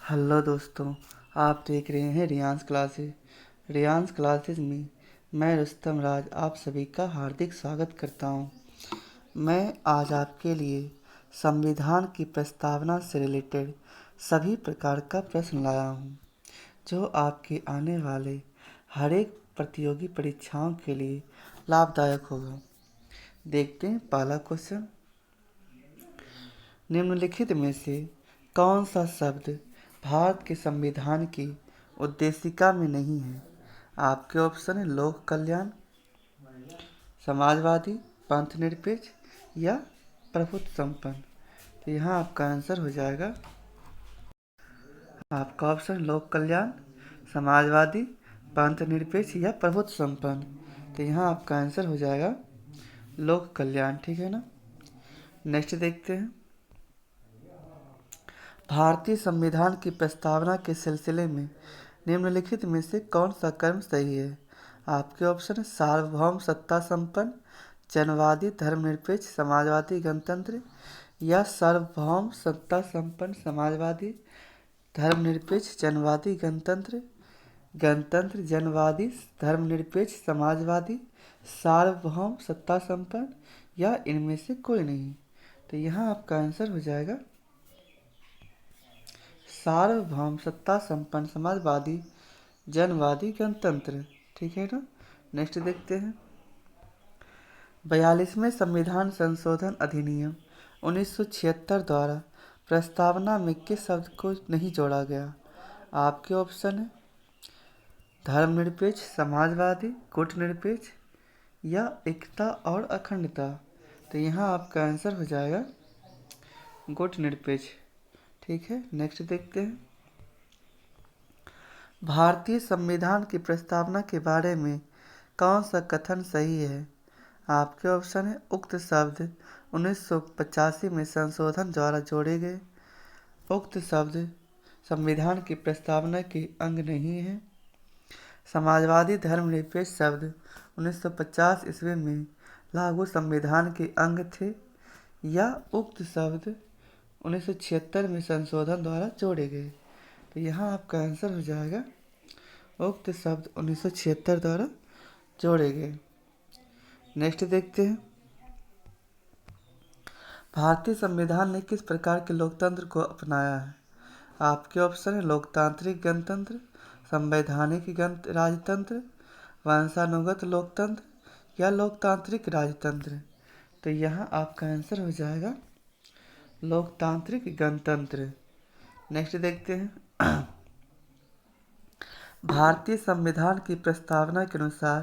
Hello दोस्तों, आप देख रहे हैं रियांस क्लासेस में मैं रुस्तम राज आप सभी का हार्दिक स्वागत करता हूं। मैं आज आपके लिए संविधान की प्रस्तावना से रिलेटेड सभी प्रकार का प्रश्न लाया हूं, जो आपके आने वाले हर एक प्रतियोगी परीक्षाओं के लिए लाभदायक होगा। देखते हैं पहला क्वेश्चन। निम्नलिखित में से कौन सा शब्द भारत के संविधान की उद्देशिका में नहीं है? आपके ऑप्शन है लोक कल्याण, समाजवादी, पंथ निरपेक्ष या प्रभुत्व संपन्न। तो यहाँ आपका आंसर हो जाएगा आपका ऑप्शन लोक कल्याण, समाजवादी, पंथ निरपेक्ष या प्रभुत्व संपन्न। तो यहाँ आपका आंसर हो जाएगा लोक कल्याण। ठीक है ना। नेक्स्ट देखते हैं। भारतीय संविधान की प्रस्तावना के सिलसिले में निम्नलिखित में से कौन सा कर्म सही है? आपके ऑप्शन है सार्वभौम सत्ता संपन्न, जनवादी, धर्मनिरपेक्ष, समाजवादी, गणतंत्र या सार्वभौम सत्ता संपन्न, समाजवादी, धर्मनिरपेक्ष, जनवादी, गणतंत्र, जनवादी, धर्मनिरपेक्ष, समाजवादी, सार्वभौम सत्ता संपन्न या इनमें से कोई नहीं। तो यहाँ आपका आंसर हो जाएगा सार्वभौम सत्ता संपन्न, समाजवादी, जनवादी, गणतंत्र। ठीक है ना। नेक्स्ट देखते हैं। 42वें संविधान संशोधन अधिनियम 1976 द्वारा प्रस्तावना में किस शब्द को नहीं जोड़ा गया? आपके ऑप्शन है धर्मनिरपेक्ष, समाजवादी, गुटनिरपेक्ष या एकता और अखंडता। तो यहाँ आपका आंसर हो जाएगा गुटनिरपेक्ष। ठीक है। नेक्स्ट देखते हैं। भारतीय संविधान की प्रस्तावना के बारे में कौन सा कथन सही है? आपके ऑप्शन है उक्त शब्द 1985 में संशोधन द्वारा जोड़े गए, उक्त शब्द संविधान की प्रस्तावना के अंग नहीं है, समाजवादी धर्मनिरपेक्ष शब्द 1950 ईस्वी में लागू संविधान के अंग थे, या उक्त शब्द 1976 में संशोधन द्वारा जोड़े गए। तो यहाँ आपका आंसर हो जाएगा उक्त शब्द 1976 द्वारा जोड़े गए। नेक्स्ट देखते हैं। भारतीय संविधान ने किस प्रकार के लोकतंत्र को अपनाया है? आपके ऑप्शन है लोकतांत्रिक गणतंत्र, संवैधानिक राजतंत्र, वंशानुगत लोकतंत्र या लोकतांत्रिक राजतंत्र। तो यहाँ आपका आंसर हो जाएगा लोकतांत्रिक गणतंत्र। नेक्स्ट देखते हैं। भारतीय संविधान की प्रस्तावना के अनुसार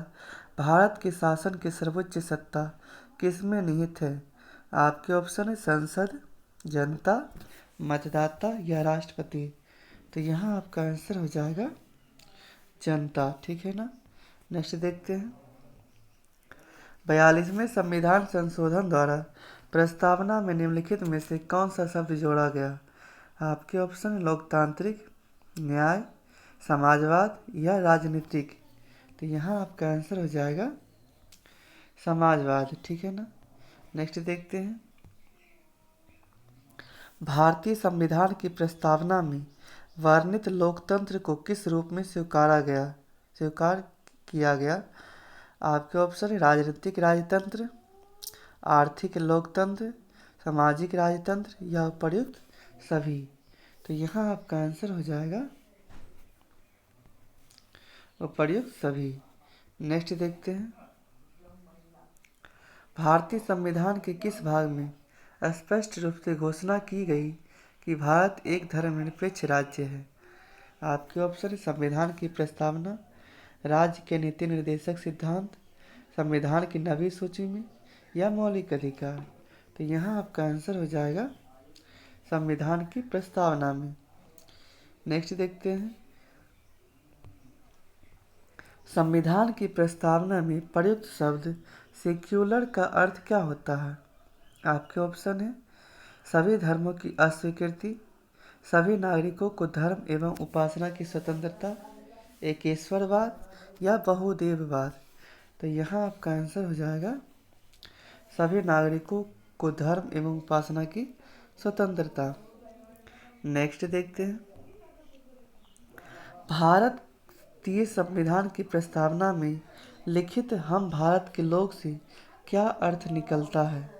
भारत के शासन की सर्वोच्च सत्ता किसमें निहित है? आपके ऑप्शन है संसद, जनता, मतदाता या राष्ट्रपति। तो यहाँ आपका आंसर हो जाएगा जनता। ठीक है ना। नेक्स्ट देखते हैं। 42वें संविधान संशोधन द्वारा प्रस्तावना में निम्नलिखित में से कौन सा शब्द जोड़ा गया? आपके ऑप्शन लोकतांत्रिक, न्याय, समाजवाद या राजनीतिक। तो यहाँ आपका आंसर हो जाएगा समाजवाद। ठीक है ना। नेक्स्ट देखते हैं। भारतीय संविधान की प्रस्तावना में वर्णित लोकतंत्र को किस रूप में स्वीकार किया गया? आपके ऑप्शन है राजनीतिक राजतंत्र, आर्थिक लोकतंत्र, सामाजिक राजतंत्र या उपर्युक्त सभी। तो यहाँ आपका आंसर हो जाएगा उपर्युक्त सभी। नेक्स्ट देखते हैं। भारतीय संविधान के किस भाग में स्पष्ट रूप से घोषणा की गई कि भारत एक धर्मनिरपेक्ष राज्य है? आपके ऑप्शन है संविधान की प्रस्तावना, राज्य के नीति निर्देशक सिद्धांत, संविधान की नवीं सूची में या मौलिक अधिकार। तो यहाँ आपका आंसर हो जाएगा संविधान की प्रस्तावना में। नेक्स्ट देखते हैं। संविधान की प्रस्तावना में प्रयुक्त शब्द सेक्युलर का अर्थ क्या होता है? आपके ऑप्शन है सभी धर्मों की अस्वीकृति, सभी नागरिकों को धर्म एवं उपासना की स्वतंत्रता, एकेश्वरवाद या बहुदेववाद। तो यहाँ आपका आंसर हो जाएगा सभी नागरिकों को धर्म एवं उपासना की स्वतंत्रता। नेक्स्ट देखते हैं। भारतीय संविधान की प्रस्तावना में लिखित हम भारत के लोग से क्या अर्थ निकलता है?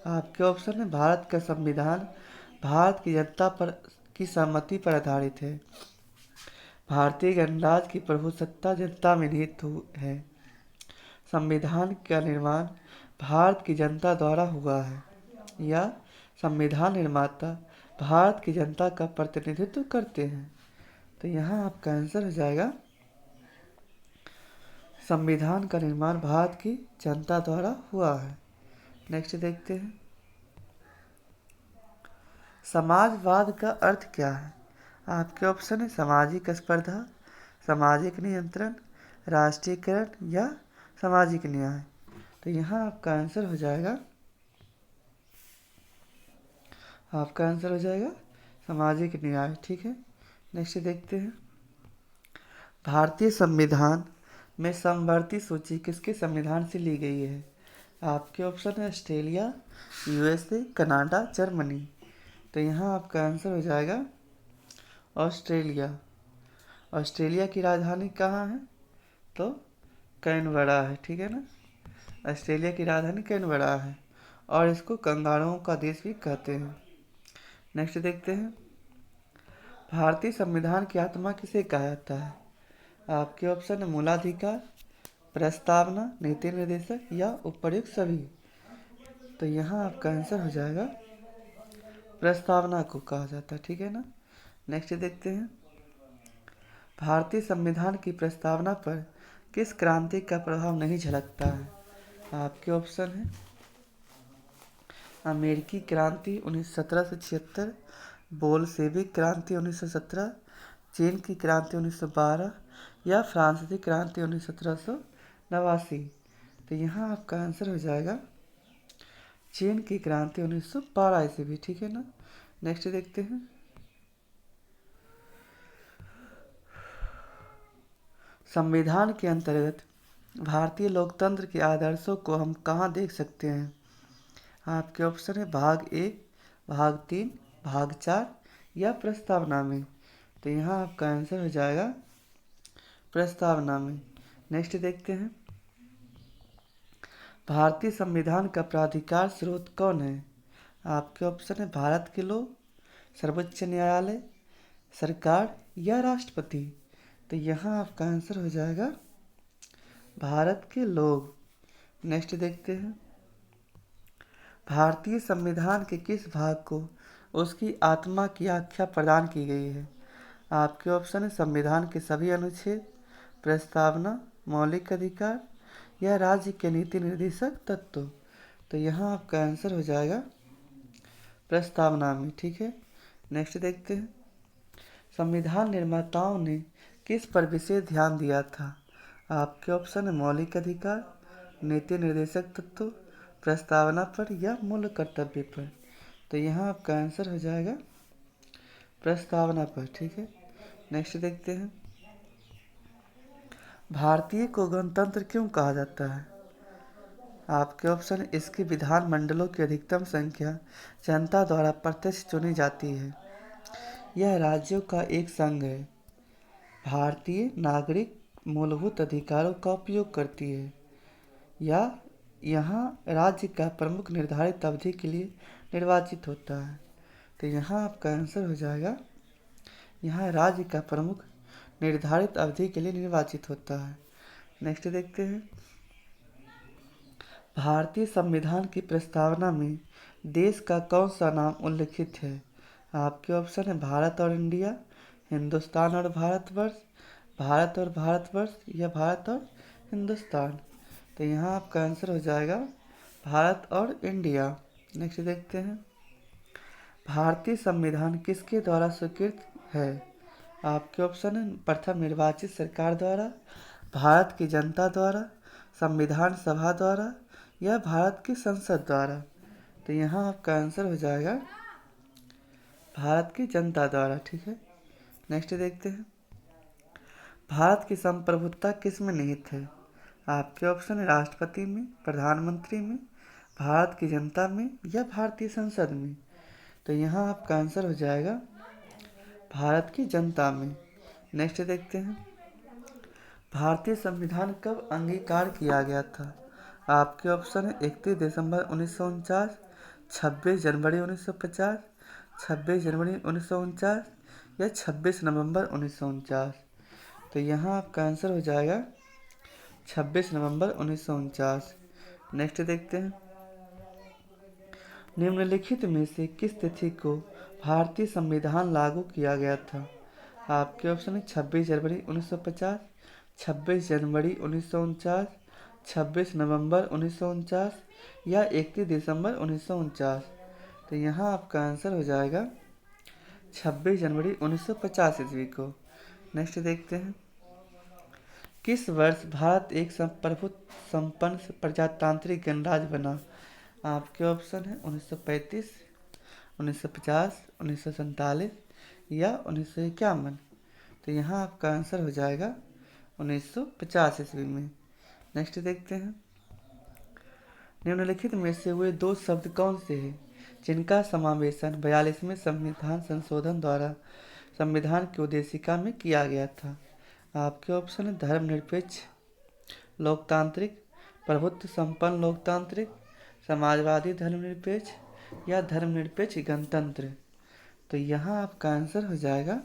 आपके ऑप्शन है भारत का संविधान भारत की जनता पर की सहमति पर आधारित है। भारतीय गणराज्य की प्रभुसत्ता जनता में निहित है। संविधान का निर्माण भारत की जनता द्वारा हुआ है। या संविधान निर्माता भारत की जनता का प्रतिनिधित्व करते हैं। तो यहाँ आपका आंसर हो जाएगा संविधान का निर्माण भारत की जनता द्वारा हुआ है। नेक्स्ट देखते हैं, समाजवाद का अर्थ क्या है? आपके ऑप्शन है सामाजिक स्पर्धा, सामाजिक नियंत्रण, राष्ट्रीयकरण या सामाजिक न्याय। तो यहाँ आपका आंसर हो जाएगा सामाजिक न्याय। ठीक है, नेक्स्ट देखते हैं, भारतीय संविधान में समवर्ती सूची किसके संविधान से ली गई है? आपके ऑप्शन है ऑस्ट्रेलिया, यूएसए, कनाडा, जर्मनी। तो यहाँ आपका आंसर हो जाएगा ऑस्ट्रेलिया। ऑस्ट्रेलिया की राजधानी कहाँ है? तो कैनबरा है। ठीक है ना, ऑस्ट्रेलिया की राजधानी कैनबरा है और इसको कंगारुओं का देश भी कहते हैं। नेक्स्ट देखते हैं, भारतीय संविधान की आत्मा किसे कहा जाता है? आपके ऑप्शन है मूलाधिकार, प्रस्तावना, नीति निर्देशक या उपर्युक्त सभी। तो यहाँ आपका आंसर हो जाएगा प्रस्तावना को कहा जाता है। ठीक है ना, नेक्स्ट देखते हैं, भारतीय संविधान की प्रस्तावना पर किस क्रांति का प्रभाव नहीं झलकता है? आपके ऑप्शन है अमेरिकी क्रांति 1917 से 76, बोल्शेविक क्रांति 1917, चीन की क्रांति 1912 या फ्रांसीसी क्रांति 1789। तो यहाँ आपका आंसर हो जाएगा चीन की क्रांति 1912 ईस्वी। ठीक है ना, नेक्स्ट देखते हैं, संविधान के अंतर्गत भारतीय लोकतंत्र के आदर्शों को हम कहाँ देख सकते हैं? आपके ऑप्शन है भाग 1, भाग 3, भाग 4 या प्रस्तावना में। तो यहाँ आपका आंसर हो जाएगा प्रस्तावना में। नेक्स्ट देखते हैं, भारतीय संविधान का प्राधिकार स्रोत कौन है? आपके ऑप्शन है भारत के लोग, सर्वोच्च न्यायालय, सरकार या राष्ट्रपति। तो यहाँ आपका आंसर हो जाएगा भारत के लोग। नेक्स्ट देखते हैं, भारतीय संविधान के किस भाग को उसकी आत्मा की आख्या प्रदान की गई है? आपके ऑप्शन है संविधान के सभी अनुच्छेद, प्रस्तावना, मौलिक अधिकार या राज्य के नीति निर्देशक तत्व। तो यहाँ आपका आंसर हो जाएगा प्रस्तावना में। ठीक है, नेक्स्ट देखते हैं, संविधान निर्माताओं ने किस पर विशेष ध्यान दिया था? आपके ऑप्शन है मौलिक अधिकार, नीति निर्देशक तत्व, प्रस्तावना पर या मूल कर्तव्य पर। तो यहाँ आपका आंसर हो जाएगा प्रस्तावना पर। ठीक है, नेक्स्ट देखते हैं, भारतीय को गणतंत्र क्यों कहा जाता है? आपके ऑप्शन इसके विधानमंडलों की अधिकतम संख्या जनता द्वारा प्रत्यक्ष चुनी जाती है, यह राज्यों का एक संघ है, भारतीय नागरिक मूलभूत अधिकारों का उपयोग करती है, या यहाँ राज्य का प्रमुख निर्धारित अवधि के लिए निर्वाचित होता है। तो यहाँ आपका आंसर हो जाएगा यहाँ राज्य का प्रमुख निर्धारित अवधि के लिए निर्वाचित होता है। नेक्स्ट देखते हैं, भारतीय संविधान की प्रस्तावना में देश का कौन सा नाम उल्लिखित है? आपके ऑप्शन है भारत और इंडिया, हिंदुस्तान और भारतवर्ष, भारत और भारतवर्ष या भारत और हिंदुस्तान। तो यहाँ आपका आंसर हो जाएगा भारत और इंडिया। नेक्स्ट देखते हैं, भारतीय संविधान किसके द्वारा स्वीकृत है? आपके ऑप्शन है प्रथम निर्वाचित सरकार द्वारा, भारत की जनता द्वारा, संविधान सभा द्वारा या भारत की संसद द्वारा। तो यहाँ आपका आंसर हो जाएगा भारत की जनता द्वारा। ठीक है, नेक्स्ट देखते हैं, भारत की संप्रभुता किस में निहित है? आपके ऑप्शन है राष्ट्रपति में, प्रधानमंत्री में, भारत की जनता में या भारतीय संसद में। तो यहाँ आपका आंसर हो जाएगा भारत की जनता में। नेक्स्ट देखते हैं, भारतीय संविधान कब अंगीकार किया गया था? आपके ऑप्शन है 31 दिसंबर 1949, 26 जनवरी 1950, 26 जनवरी 1949 या 26 नवंबर 1949। तो यहाँ आपका आंसर हो जाएगा 26 नवंबर 1949। नेक्स्ट देखते हैं, निम्नलिखित में से किस तिथि को भारतीय संविधान लागू किया गया था? आपके ऑप्शन है 26 जनवरी 1950, 26 जनवरी 1949, 26 नवंबर 1949 या 31 दिसंबर 1949। तो यहाँ आपका आंसर हो जाएगा 26 जनवरी 1950 ईस्वी को। नेक्स्ट देखते हैं, किस वर्ष भारत एक प्रभुत्व संपन्न प्रजातांत्रिक गणराज्य बना? आपके ऑप्शन है 1935, 1950, 1947 या 1951। तो यहाँ आपका आंसर हो जाएगा 1950 ईस्वी में। नेक्स्ट देखते हैं, निम्नलिखित में से वे दो शब्द कौन से हैं जिनका समावेशन 42वें संविधान संशोधन द्वारा संविधान की उद्देशिका में किया गया था? आपके ऑप्शन है धर्मनिरपेक्ष लोकतांत्रिक, प्रभुत्व संपन्न लोकतांत्रिक, समाजवादी धर्मनिरपेक्ष या धर्मनिरपेक्ष गणतंत्र। तो यहाँ आपका आंसर हो जाएगा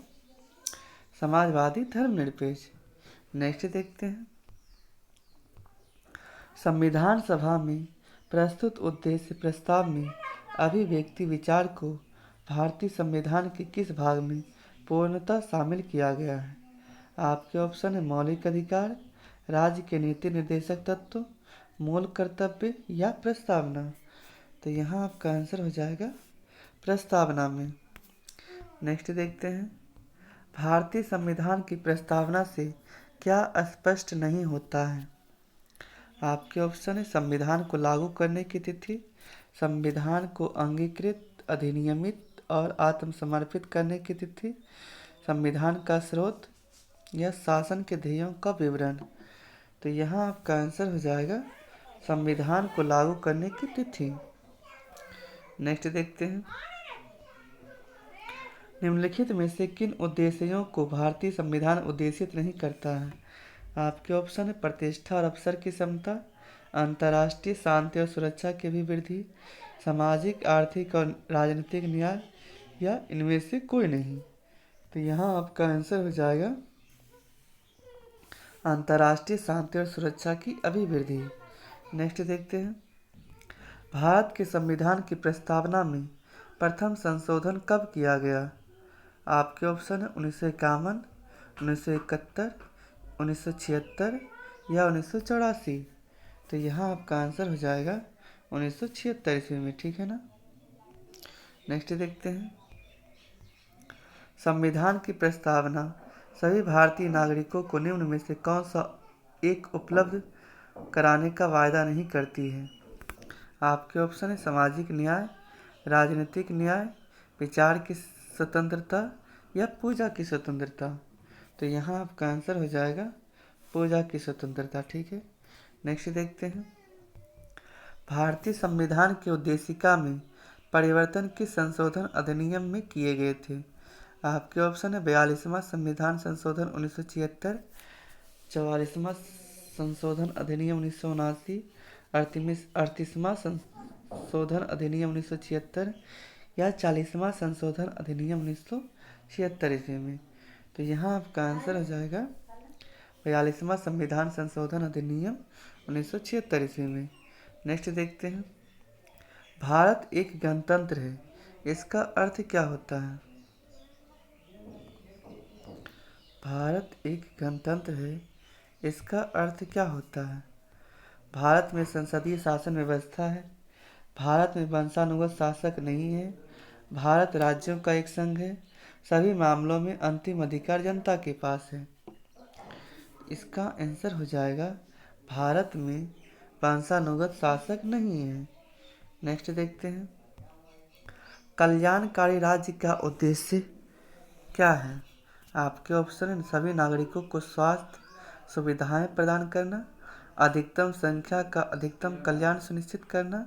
समाजवादी धर्मनिरपेक्ष। नेक्स्ट देखते हैं, संविधान सभा में प्रस्तुत उद्देश्य प्रस्ताव में अभिव्यक्ति विचार को भारतीय संविधान के किस भाग में पूर्णतः शामिल किया गया है? आपके ऑप्शन है मौलिक अधिकार, राज्य के नीति निर्देशक तत्व, मूल कर्तव्य या प्रस्तावना। तो यहाँ आपका आंसर हो जाएगा प्रस्तावना में। नेक्स्ट देखते हैं, भारतीय संविधान की प्रस्तावना से क्या स्पष्ट नहीं होता है? आपके ऑप्शन है संविधान को लागू करने की तिथि, संविधान को अंगीकृत, अधिनियमित और आत्मसमर्पित करने की तिथि, संविधान का स्रोत या शासन के ध्येयों का विवरण। तो यहाँ आपका आंसर हो जाएगा संविधान को लागू करने की तिथि। नेक्स्ट देखते हैं, निम्नलिखित में से किन उद्देश्यों को भारतीय संविधान उद्देशित नहीं करता है? आपके ऑप्शन है प्रतिष्ठा और अवसर की समता, अंतर्राष्ट्रीय शांति और सुरक्षा की अभिवृद्धि, सामाजिक आर्थिक और राजनीतिक न्याय या इनमें से कोई नहीं। तो यहाँ आपका आंसर हो जाएगा अंतर्राष्ट्रीय शांति और सुरक्षा की अभिवृद्धि। नेक्स्ट देखते हैं, भारत के संविधान की प्रस्तावना में प्रथम संशोधन कब किया गया? आपके ऑप्शन है 1951, 1971, 1976 या 1984। तो यहाँ आपका आंसर हो जाएगा 1976 ईस्वी में, ठीक है ना। नेक्स्ट देखते हैं, संविधान की प्रस्तावना सभी भारतीय नागरिकों को निम्न में से कौन सा एक उपलब्ध कराने का वायदा नहीं करती है? आपके ऑप्शन है सामाजिक न्याय, राजनीतिक न्याय, विचार की स्वतंत्रता या पूजा की स्वतंत्रता। तो यहाँ आपका आंसर हो जाएगा पूजा की स्वतंत्रता, ठीक है। नेक्स्ट देखते हैं, भारतीय संविधान की उद्देशिका में परिवर्तन किस संशोधन अधिनियम में किए गए थे? आपके ऑप्शन है 42वां संविधान संशोधन 1976, 44वां संशोधन अधिनियम 1979, 38वां संशोधन अधिनियम 1976 या 40वां संशोधन अधिनियम 1976 ईस्वी में। तो यहाँ आपका आंसर हो जाएगा 42वां संविधान संशोधन अधिनियम 1976 ईस्वी में। नेक्स्ट देखते हैं, भारत एक गणतंत्र है, इसका अर्थ क्या होता है? भारत एक गणतंत्र है, इसका अर्थ क्या होता है? भारत में संसदीय शासन व्यवस्था है, भारत में वंशानुगत शासक नहीं है, भारत राज्यों का एक संघ है, सभी मामलों में अंतिम अधिकार जनता के पास है। इसका आंसर हो जाएगा भारत में वंशानुगत शासक नहीं है। नेक्स्ट देखते हैं, कल्याणकारी राज्य का उद्देश्य क्या है? आपके ऑप्शन है सभी नागरिकों को स्वास्थ्य सुविधाएं प्रदान करना, अधिकतम संख्या का अधिकतम कल्याण सुनिश्चित करना,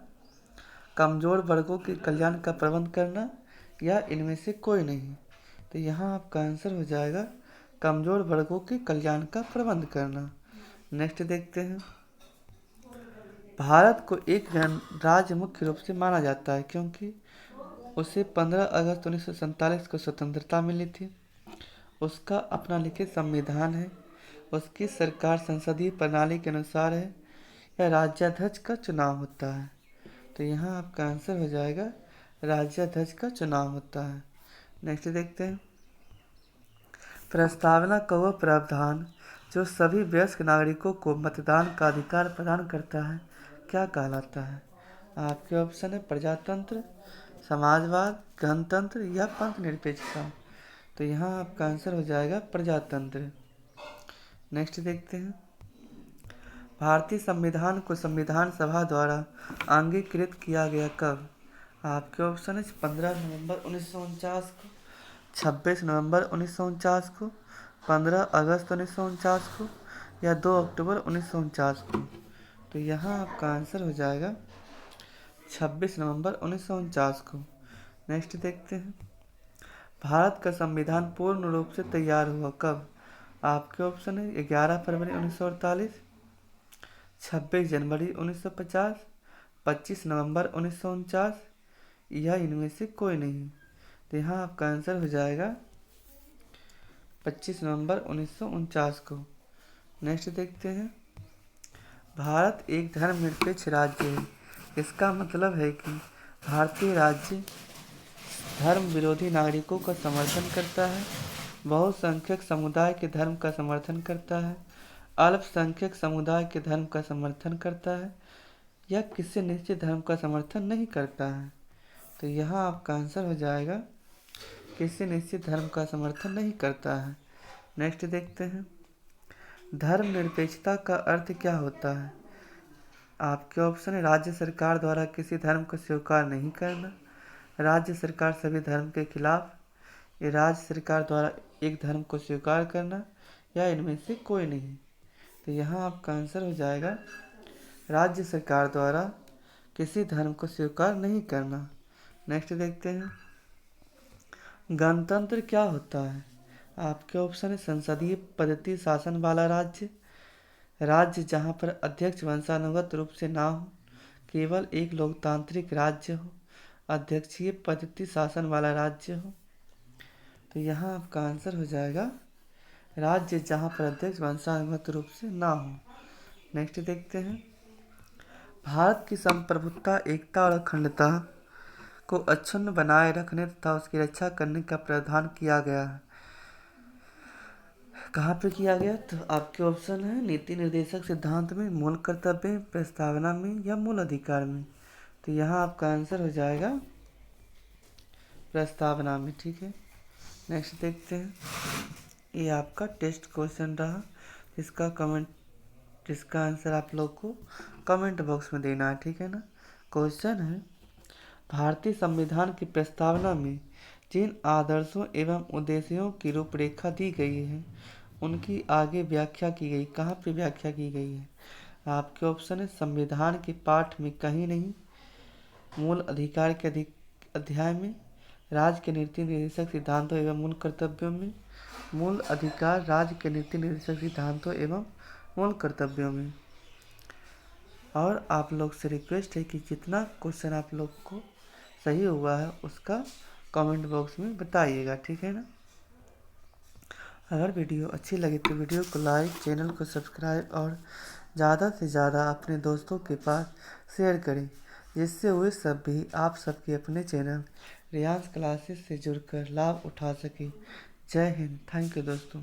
कमजोर वर्गों के कल्याण का प्रबंध करना या इनमें से कोई नहीं। तो यहाँ आपका आंसर हो जाएगा कमजोर वर्गों के कल्याण का प्रबंध करना। नेक्स्ट देखते हैं। भारत को एक गणराज्य मुख्य रूप से माना जाता है क्योंकि उसे 15 अगस्त 1947 को स्वतंत्रता मिली थी। उसका अपना लिखित संविधान है। उसकी सरकार संसदीय प्रणाली के अनुसार है। या राज्याध्यक्ष का चुनाव होता है। तो यहाँ आपका आंसर हो जाएगा राज्याध्यक्ष का चुनाव होता है। नेक्स्ट देखते हैं। प्रस्तावना का वह प्रावधान जो सभी वयस्क नागरिकों को मतदान का अधिकार प्रदान करता है क्या कहलाता है? आपके ऑप्शन है प्रजातंत्र, समाजवाद, गणतंत्र या पंथ निरपेक्षता। तो यहाँ आपका आंसर हो जाएगा प्रजातंत्र। नेक्स्ट देखते हैं। भारतीय संविधान को संविधान सभा द्वारा अंगीकृत किया गया कब? आपके ऑप्शन है 15 नवंबर 1949 को, 26 नवंबर 1949 को, 15 अगस्त 1949 को या 2 अक्टूबर 1949 को। तो यहाँ आपका आंसर हो जाएगा 26 नवंबर 1949 को। नेक्स्ट देखते हैं। भारत का संविधान पूर्ण रूप से तैयार हुआ कब? आपके ऑप्शन है 11 फरवरी 1948, 26 जनवरी 1950, 25 नवंबर 1949 या इनमें से कोई नहीं। तो यहाँ आपका आंसर हो जाएगा 25 नवंबर 1949 को। नेक्स्ट देखते हैं। भारत एक धर्मनिरपेक्ष राज्य है। इसका मतलब है कि भारतीय राज्य धर्म विरोधी नागरिकों का समर्थन करता है, बहुसंख्यक समुदाय के धर्म का समर्थन करता है, अल्पसंख्यक समुदाय के धर्म का समर्थन करता है या किसी निश्चित धर्म का समर्थन नहीं करता है। तो यहाँ आपका आंसर हो जाएगा किसी निश्चित धर्म का समर्थन नहीं करता है। नेक्स्ट देखते हैं। धर्मनिरपेक्षता का अर्थ क्या होता है? आपके ऑप्शन है राज्य सरकार द्वारा किसी धर्म को स्वीकार नहीं करना, राज्य सरकार सभी धर्म के खिलाफ, या राज्य सरकार द्वारा एक धर्म को स्वीकार करना या इनमें से कोई नहीं। तो यहाँ आपका आंसर हो जाएगा राज्य सरकार द्वारा किसी धर्म को स्वीकार नहीं करना। नेक्स्ट देखते हैं। गणतंत्र क्या होता है? आपके ऑप्शन है संसदीय पद्धति शासन वाला राज्य, राज्य जहाँ पर अध्यक्ष वंशानुगत रूप से ना हो, केवल एक लोकतांत्रिक राज्य हो, अध्यक्षीय पद्धति शासन वाला राज्य हो। तो यहाँ आपका आंसर हो जाएगा राज्य जहाँ पर अध्यक्ष वंशानुगत रूप से ना हो। नेक्स्ट देखते हैं। भारत की संप्रभुता, एकता और अखंडता को अक्षुण्ण बनाए रखने तथा उसकी रक्षा करने का प्रावधान किया गया है। कहाँ पे किया गया? तो आपके ऑप्शन है नीति निर्देशक सिद्धांत में, मूल कर्तव्य, प्रस्तावना में या मूल अधिकार में। तो यहाँ आपका आंसर हो जाएगा प्रस्तावना में। ठीक है। नेक्स्ट देखते हैं। ये आपका टेस्ट क्वेश्चन रहा जिसका आंसर आप लोग को कमेंट बॉक्स में देना है। ठीक है ना। क्वेश्चन है भारतीय संविधान की प्रस्तावना में जिन आदर्शों एवं उद्देश्यों की रूपरेखा दी गई है उनकी आगे व्याख्या की गई। कहाँ पे व्याख्या की गई है? आपके ऑप्शन है संविधान के पाठ में कहीं नहीं, मूल अधिकार के अध्याय में, राज्य के नीति निर्देशक सिद्धांतों एवं मूल कर्तव्यों में, मूल अधिकार राज्य के नीति निर्देशक सिद्धांतों एवं मूल कर्तव्यों में। और आप लोग से रिक्वेस्ट है कि जितना क्वेश्चन आप लोग को सही हुआ है उसका कमेंट बॉक्स में बताइएगा। ठीक है ना। अगर वीडियो अच्छी लगी तो वीडियो को लाइक, चैनल को सब्सक्राइब और ज़्यादा से ज़्यादा अपने दोस्तों के पास शेयर करें, जिससे वे सब भी आप सबके अपने चैनल रियांस क्लासेस से जुड़कर लाभ उठा सकें। जय हिंद। थैंक यू दोस्तों।